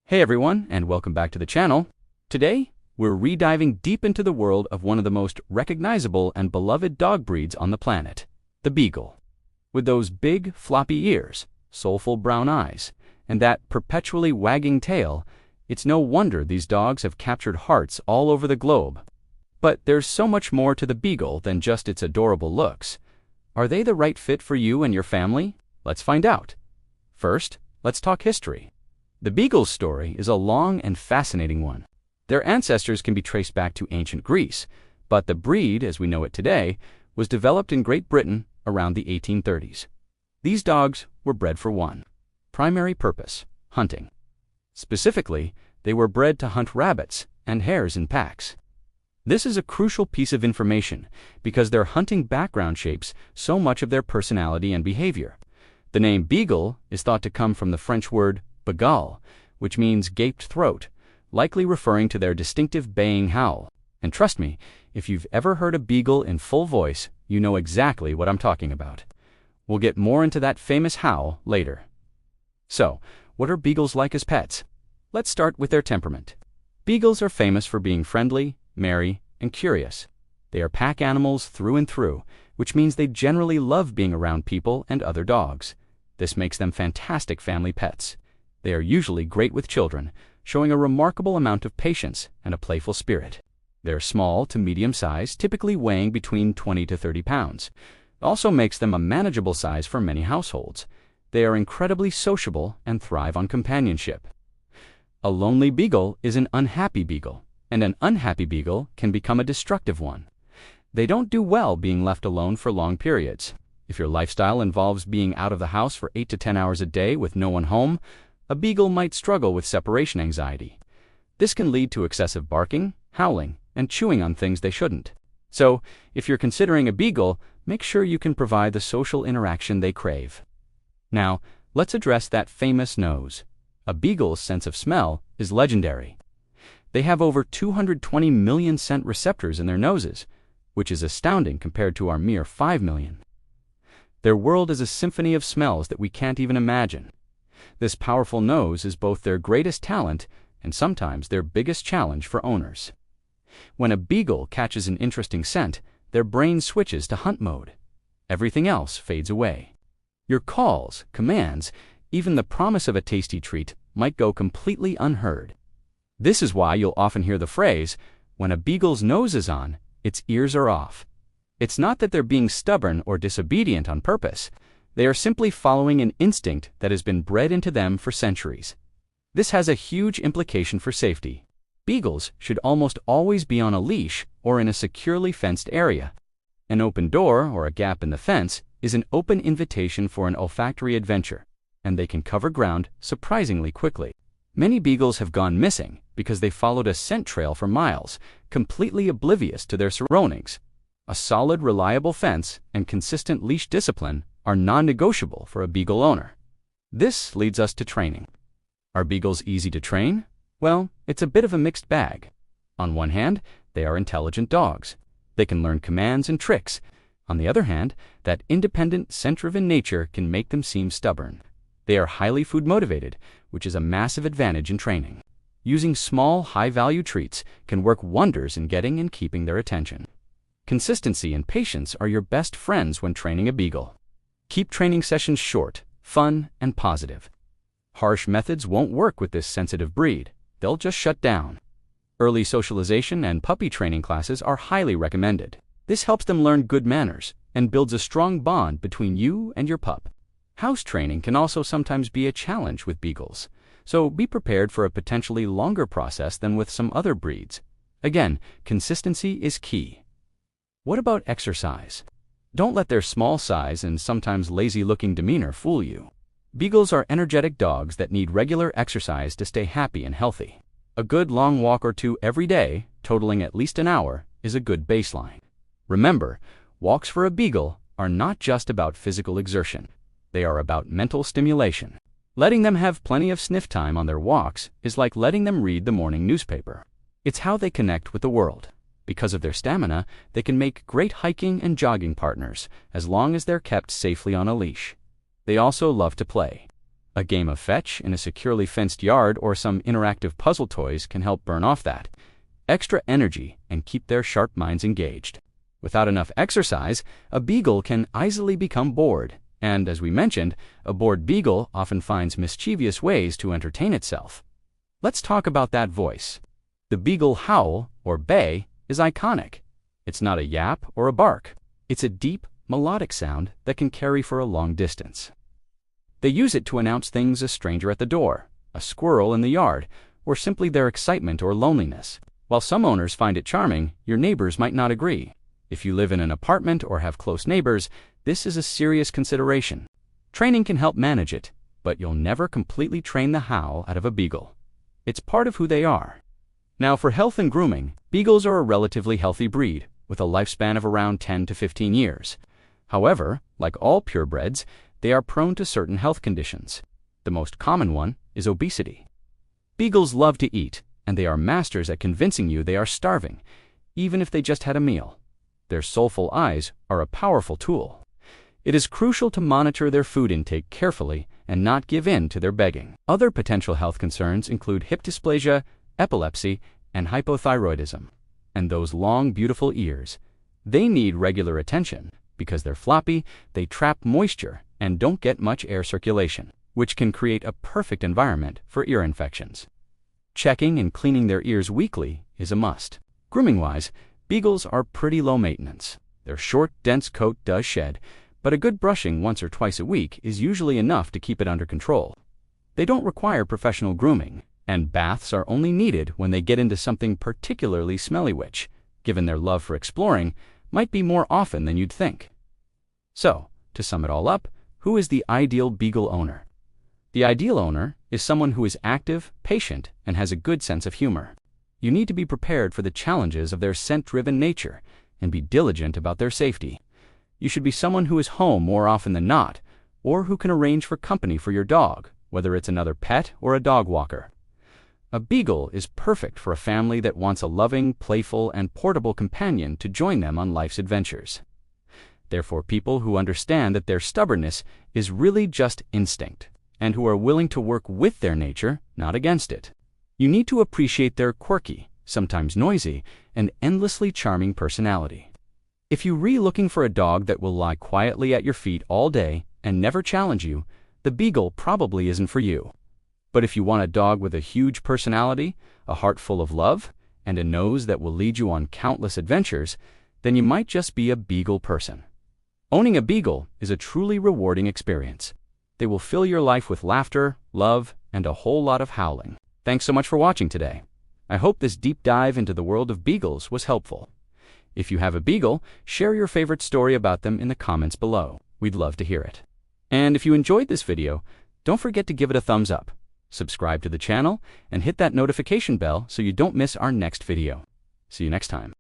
Hey everyone, and welcome back to the channel. Today, we're rediving deep into the world of one of the most recognizable and beloved dog breeds on the planet, the Beagle. With those big, floppy ears, soulful brown eyes, and that perpetually wagging tail, it's no wonder these dogs have captured hearts all over the globe. But there's so much more to the Beagle than just its adorable looks. Are they the right fit for you and your family? Let's find out. First, let's talk history. The Beagle's story is a long and fascinating one. Their ancestors can be traced back to ancient Greece, but the breed, as we know it today, was developed in Great Britain around the 1830s. These dogs were bred for one primary purpose: hunting. Specifically, they were bred to hunt rabbits and hares in packs. This is a crucial piece of information because their hunting background shapes so much of their personality and behavior. The name Beagle is thought to come from the French word Beagle, which means gaped throat, likely referring to their distinctive baying howl. And trust me, if you've ever heard a beagle in full voice, you know exactly what I'm talking about. We'll get more into that famous howl later. So, what are beagles like as pets? Let's start with their temperament. Beagles are famous for being friendly, merry, and curious. They are pack animals through and through, which means they generally love being around people and other dogs. This makes them fantastic family pets. They are usually great with children, showing a remarkable amount of patience and a playful spirit. They're small to medium size, typically weighing between 20 to 30 pounds. It also makes them a manageable size for many households. They are incredibly sociable and thrive on companionship. A lonely beagle is an unhappy beagle, and an unhappy beagle can become a destructive one. They don't do well being left alone for long periods. If your lifestyle involves being out of the house for 8 to 10 hours a day with no one home, a beagle might struggle with separation anxiety. This can lead to excessive barking, howling, and chewing on things they shouldn't. So, if you're considering a beagle, make sure you can provide the social interaction they crave. Now, let's address that famous nose. A beagle's sense of smell is legendary. They have over 220 million scent receptors in their noses, which is astounding compared to our mere 5 million. Their world is a symphony of smells that we can't even imagine. This powerful nose is both their greatest talent and sometimes their biggest challenge for owners. When a beagle catches an interesting scent, their brain switches to hunt mode. Everything else fades away. Your calls, commands, even the promise of a tasty treat might go completely unheard. This is why you'll often hear the phrase, "When a beagle's nose is on, its ears are off." It's not that they're being stubborn or disobedient on purpose. They are simply following an instinct that has been bred into them for centuries. This has a huge implication for safety. Beagles should almost always be on a leash or in a securely fenced area. An open door or a gap in the fence is an open invitation for an olfactory adventure, and they can cover ground surprisingly quickly. Many beagles have gone missing because they followed a scent trail for miles, completely oblivious to their surroundings. A solid, reliable fence and consistent leash discipline are non-negotiable for a beagle owner. This leads us to training. Are beagles easy to train? Well, it's a bit of a mixed bag. On one hand, they are intelligent dogs. They can learn commands and tricks. On the other hand, that independent, scent-driven nature can make them seem stubborn. They are highly food-motivated, which is a massive advantage in training. Using small, high-value treats can work wonders in getting and keeping their attention. Consistency and patience are your best friends when training a beagle. Keep training sessions short, fun, and positive. Harsh methods won't work with this sensitive breed. They'll just shut down. Early socialization and puppy training classes are highly recommended. This helps them learn good manners and builds a strong bond between you and your pup. House training can also sometimes be a challenge with beagles, so be prepared for a potentially longer process than with some other breeds. Again, consistency is key. What about exercise? Don't let their small size and sometimes lazy-looking demeanor fool you. Beagles are energetic dogs that need regular exercise to stay happy and healthy. A good long walk or two every day, totaling at least an hour, is a good baseline. Remember, walks for a beagle are not just about physical exertion. They are about mental stimulation. Letting them have plenty of sniff time on their walks is like letting them read the morning newspaper. It's how they connect with the world. Because of their stamina, they can make great hiking and jogging partners as long as they're kept safely on a leash. They also love to play. A game of fetch in a securely fenced yard or some interactive puzzle toys can help burn off that extra energy and keep their sharp minds engaged. Without enough exercise, a beagle can easily become bored, and as we mentioned, a bored beagle often finds mischievous ways to entertain itself. Let's talk about that voice. The beagle howl, or bay, is iconic. It's not a yap or a bark. It's a deep, melodic sound that can carry for a long distance. They use it to announce things: a stranger at the door, a squirrel in the yard, or simply their excitement or loneliness. While some owners find it charming, your neighbors might not agree. If you live in an apartment or have close neighbors, this is a serious consideration. Training can help manage it, but you'll never completely train the howl out of a beagle. It's part of who they are. Now, for health and grooming, beagles are a relatively healthy breed, with a lifespan of around 10 to 15 years. However, like all purebreds, they are prone to certain health conditions. The most common one is obesity. Beagles love to eat, and they are masters at convincing you they are starving, even if they just had a meal. Their soulful eyes are a powerful tool. It is crucial to monitor their food intake carefully and not give in to their begging. Other potential health concerns include hip dysplasia, epilepsy, and hypothyroidism. And those long, beautiful ears. They need regular attention. Because they're floppy, they trap moisture and don't get much air circulation, which can create a perfect environment for ear infections. Checking and cleaning their ears weekly is a must. Grooming-wise, beagles are pretty low maintenance. Their short, dense coat does shed, but a good brushing once or twice a week is usually enough to keep it under control. They don't require professional grooming, and baths are only needed when they get into something particularly smelly, which, given their love for exploring, might be more often than you'd think. So, to sum it all up, who is the ideal beagle owner? The ideal owner is someone who is active, patient, and has a good sense of humor. You need to be prepared for the challenges of their scent-driven nature and be diligent about their safety. You should be someone who is home more often than not, or who can arrange for company for your dog, whether it's another pet or a dog walker. A beagle is perfect for a family that wants a loving, playful, and portable companion to join them on life's adventures. They're for people who understand that their stubbornness is really just instinct, and who are willing to work with their nature, not against it. You need to appreciate their quirky, sometimes noisy, and endlessly charming personality. If you're looking for a dog that will lie quietly at your feet all day and never challenge you, the beagle probably isn't for you. But if you want a dog with a huge personality, a heart full of love, and a nose that will lead you on countless adventures, then you might just be a beagle person. Owning a beagle is a truly rewarding experience. They will fill your life with laughter, love, and a whole lot of howling. Thanks so much for watching today. I hope this deep dive into the world of beagles was helpful. If you have a beagle, share your favorite story about them in the comments below. We'd love to hear it. And if you enjoyed this video, don't forget to give it a thumbs up, subscribe to the channel, and hit that notification bell so you don't miss our next video. See you next time.